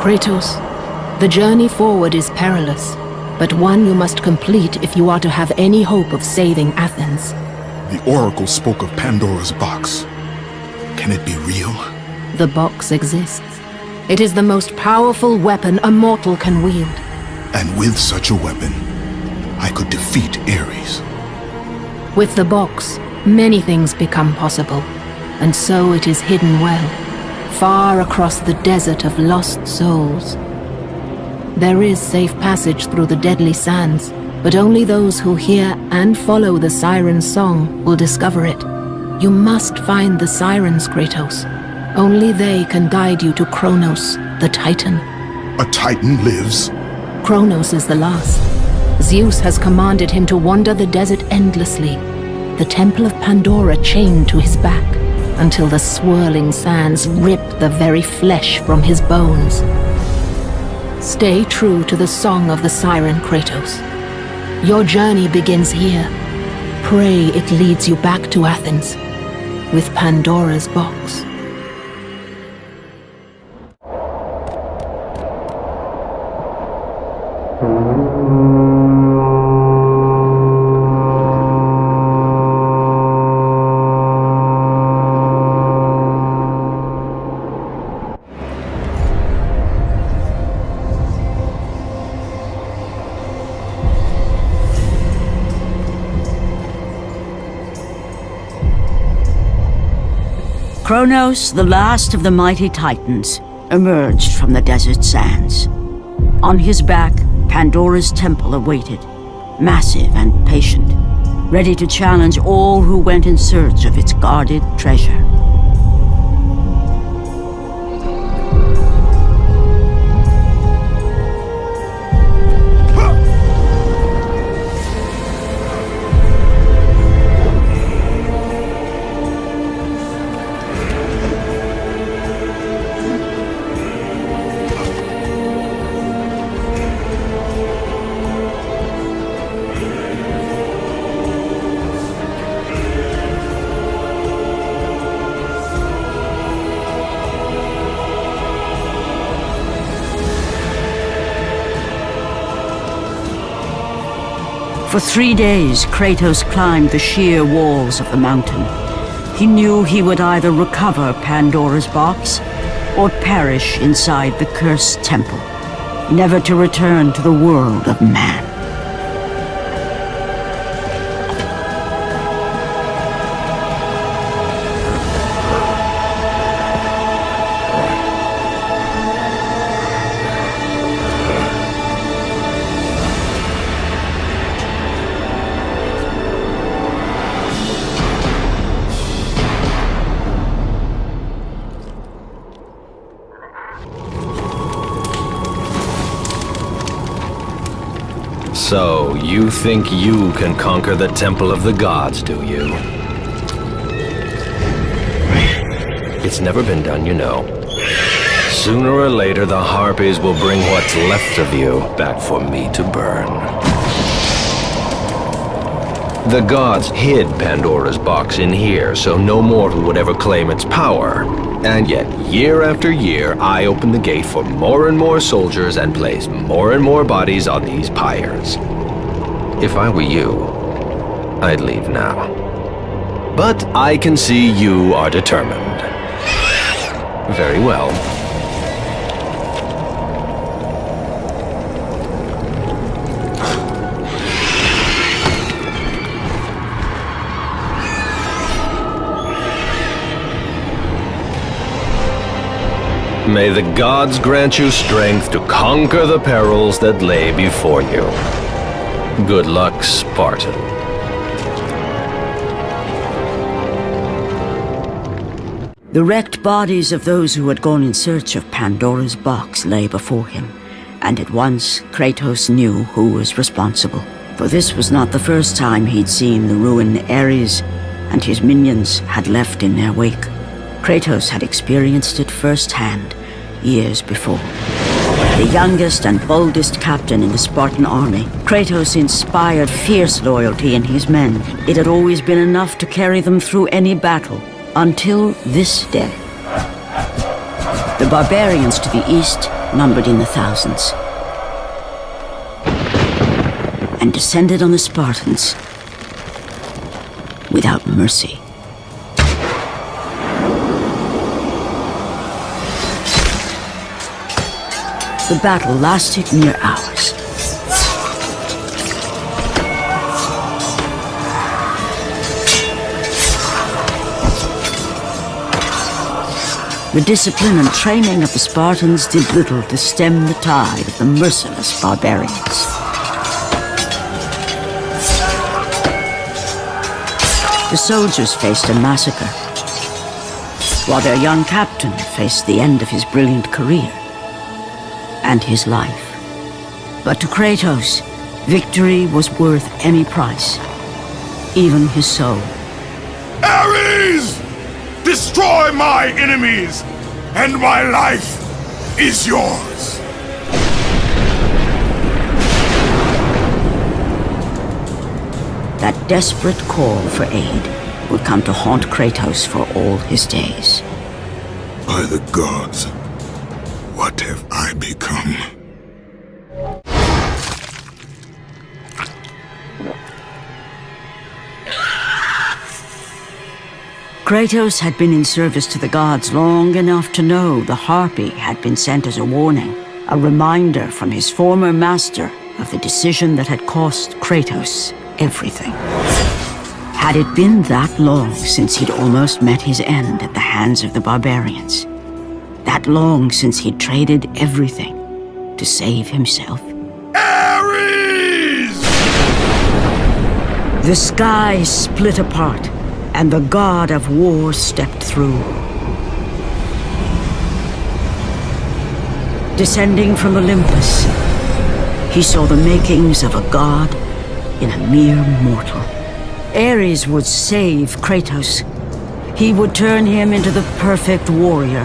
Kratos, the journey forward is perilous, but one you must complete if you are to have any hope of saving Athens. The Oracle spoke of Pandora's box. Can it be real? The box exists. It is the most powerful weapon a mortal can wield. And with such a weapon, I could defeat Ares. With the box, many things become possible, and so it is hidden well, far across the desert of lost souls. There is safe passage through the deadly sands, but only those who hear and follow the siren's song will discover it. You must find the sirens, Kratos. Only they can guide you to Kronos, the Titan. A Titan lives? Kronos is the last. Zeus has commanded him to wander the desert endlessly, the temple of Pandora chained to his back, until the swirling sands rip the very flesh from his bones. Stay true to the song of the siren, Kratos. Your journey begins here. Pray it leads you back to Athens, with Pandora's box. Kronos, the last of the mighty Titans, emerged from the desert sands. On his back, Pandora's temple awaited, massive and patient, ready to challenge all who went in search of its guarded treasure. For 3 days, Kratos climbed the sheer walls of the mountain. He knew he would either recover Pandora's box or perish inside the cursed temple, never to return to the world of man. So, you think you can conquer the Temple of the Gods, do you? It's never been done, you know. Sooner or later, the Harpies will bring what's left of you back for me to burn. The gods hid Pandora's box in here, so no mortal would ever claim its power. And yet, year after year, I open the gate for more and more soldiers and place more and more bodies on these pyres. If I were you, I'd leave now. But I can see you are determined. Very well. May the gods grant you strength to conquer the perils that lay before you. Good luck, Spartan. The wrecked bodies of those who had gone in search of Pandora's box lay before him, and at once Kratos knew who was responsible. For this was not the first time he'd seen the ruin Ares and his minions had left in their wake. Kratos had experienced it firsthand, years before. The youngest and boldest captain in the Spartan army, Kratos inspired fierce loyalty in his men. It had always been enough to carry them through any battle, until this day. The barbarians to the east numbered in the thousands, and descended on the Spartans without mercy. The battle lasted near hours. The discipline and training of the Spartans did little to stem the tide of the merciless barbarians. The soldiers faced a massacre, while their young captain faced the end of his brilliant career and his life. But to Kratos, victory was worth any price, even his soul. Ares! Destroy my enemies, and my life is yours. That desperate call for aid would come to haunt Kratos for all his days. By the gods, what have I become? Kratos had been in service to the gods long enough to know the Harpy had been sent as a warning, a reminder from his former master of the decision that had cost Kratos everything. Had it been that long since he'd almost met his end at the hands of the barbarians? That long since he'd traded everything to save himself? Ares! The sky split apart, and the god of war stepped through. Descending from Olympus, he saw the makings of a god in a mere mortal. Ares would save Kratos. He would turn him into the perfect warrior,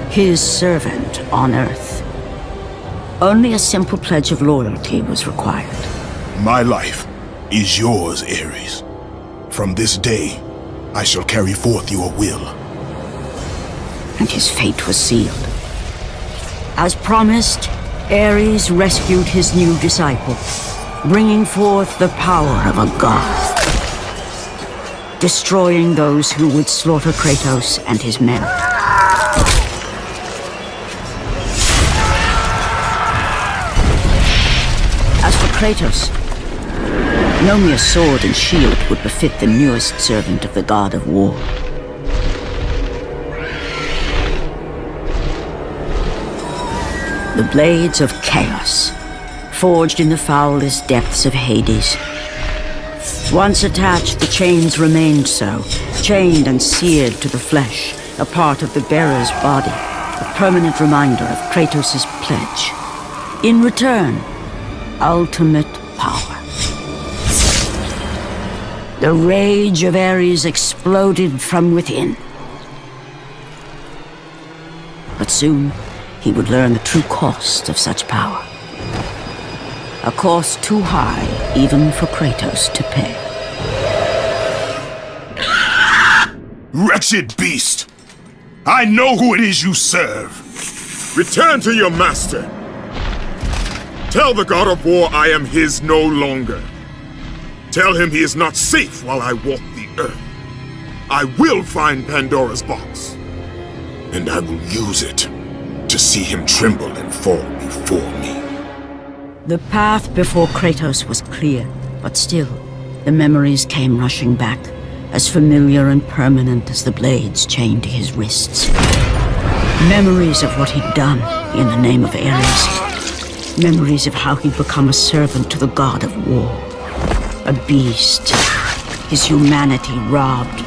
his servant on Earth. Only a simple pledge of loyalty was required. My life is yours, Ares. From this day, I shall carry forth your will. And his fate was sealed. As promised, Ares rescued his new disciple, bringing forth the power of a god, destroying those who would slaughter Kratos and his men. As for Kratos, no mere sword and shield would befit the newest servant of the god of war. The blades of chaos, forged in the foulest depths of Hades. Once attached, the chains remained so, chained and seared to the flesh, a part of the bearer's body, a permanent reminder of Kratos' pledge. In return, ultimate power. The rage of Ares exploded from within. But soon, he would learn the true cost of such power. A cost too high even for Kratos to pay. Wretched beast! I know who it is you serve! Return to your master! Tell the god of war I am his no longer. Tell him he is not safe while I walk the earth. I will find Pandora's box. And I will use it to see him tremble and fall before me. The path before Kratos was clear, but still, the memories came rushing back, as familiar and permanent as the blades chained to his wrists. Memories of what he'd done in the name of Ares. Memories of how he'd become a servant to the god of war. A beast, his humanity robbed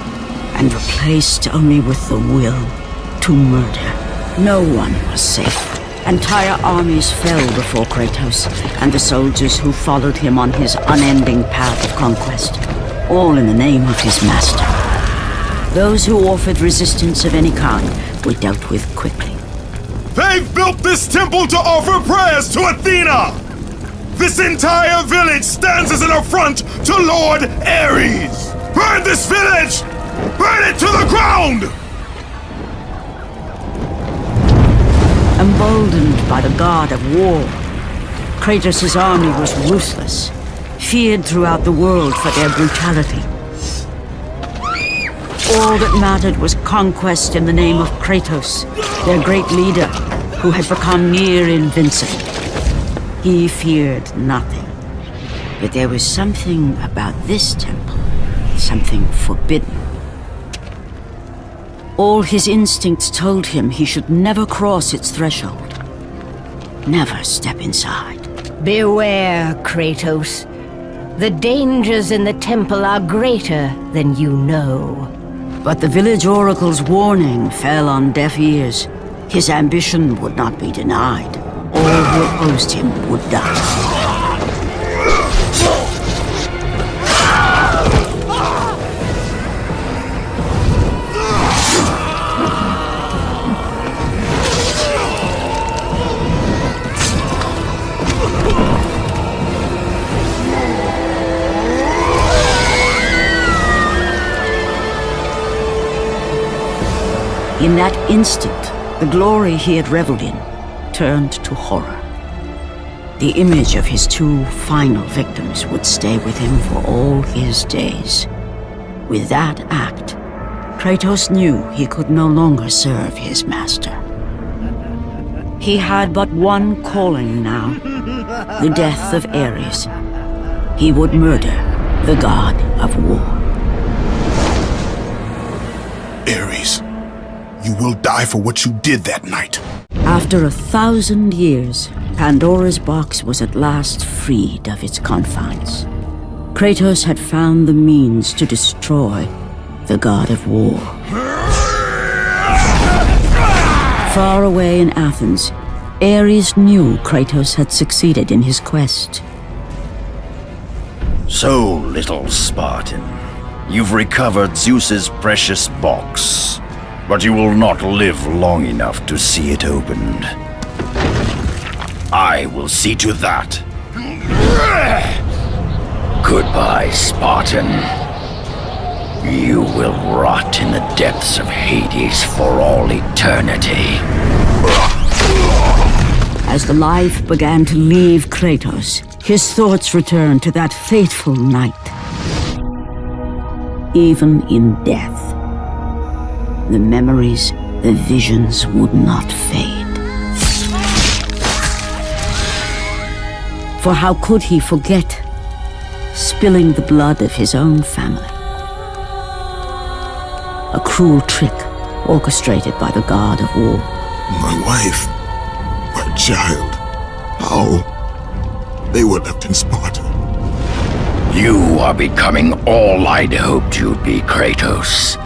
and replaced only with the will to murder. No one was safe. Entire armies fell before Kratos and the soldiers who followed him on his unending path of conquest, all in the name of his master. Those who offered resistance of any kind were dealt with quickly. They've built this temple to offer prayers to Athena! This entire village stands as an affront to Lord Ares! Burn this village! Burn it to the ground! A emboldened by the god of war. Kratos' army was ruthless, feared throughout the world for their brutality. All that mattered was conquest in the name of Kratos, their great leader, who had become near invincible. He feared nothing. But there was something about this temple, something forbidden. All his instincts told him he should never cross its threshold. Never step inside. Beware, Kratos. The dangers in the temple are greater than you know. But the village oracle's warning fell on deaf ears. His ambition would not be denied. All who opposed him would die. In that instant, the glory he had reveled in turned to horror. The image of his two final victims would stay with him for all his days. With that act, Kratos knew he could no longer serve his master. He had but one calling now, the death of Ares. He would murder the god of war. Ares, you will die for what you did that night. After 1,000 years, Pandora's box was at last freed of its confines. Kratos had found the means to destroy the god of war. Far away in Athens, Ares knew Kratos had succeeded in his quest. So, little Spartan, you've recovered Zeus's precious box, but you will not live long enough to see it opened. I will see to that. Goodbye, Spartan. You will rot in the depths of Hades for all eternity. As the life began to leave Kratos, his thoughts returned to that fateful night. Even in death, the memories, the visions would not fade. For how could he forget spilling the blood of his own family? A cruel trick orchestrated by the god of war. My wife, my child, how? They were left in Sparta. You are becoming all I'd hoped you'd be, Kratos.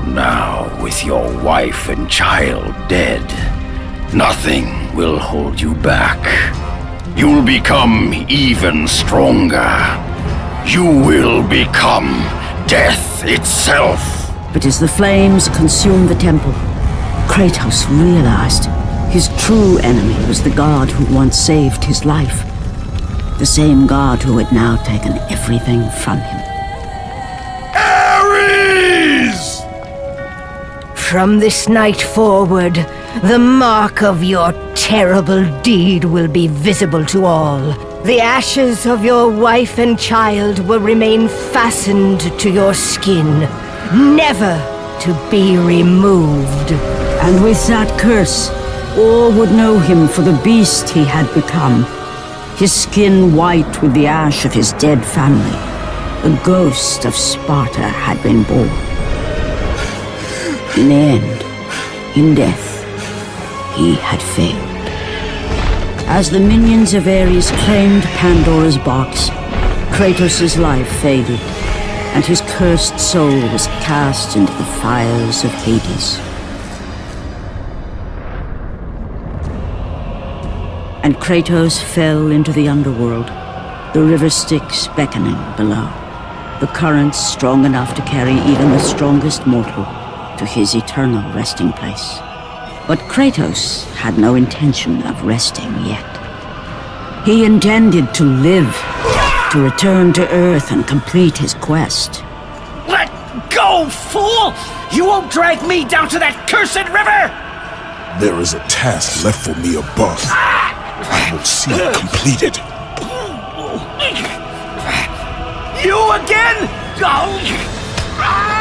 Now, with your wife and child dead, nothing will hold you back. You'll become even stronger. You will become death itself. But as the flames consumed the temple, Kratos realized his true enemy was the god who once saved his life. The same god who had now taken everything from him. Ares! From this night forward, the mark of your terrible deed will be visible to all. The ashes of your wife and child will remain fastened to your skin, never to be removed. And with that curse, all would know him for the beast he had become. His skin white with the ash of his dead family. The ghost of Sparta had been born. In the end, in death, he had failed. As the minions of Ares claimed Pandora's box, Kratos' life faded, and his cursed soul was cast into the fires of Hades. And Kratos fell into the underworld, the river Styx beckoning below, the currents strong enough to carry even the strongest mortal to his eternal resting place. But Kratos had no intention of resting yet. He intended to live, to return to Earth and complete his quest. Let go, fool! You won't drag me down to that cursed river! There is a task left for me above. I will see it completed. You again? Oh.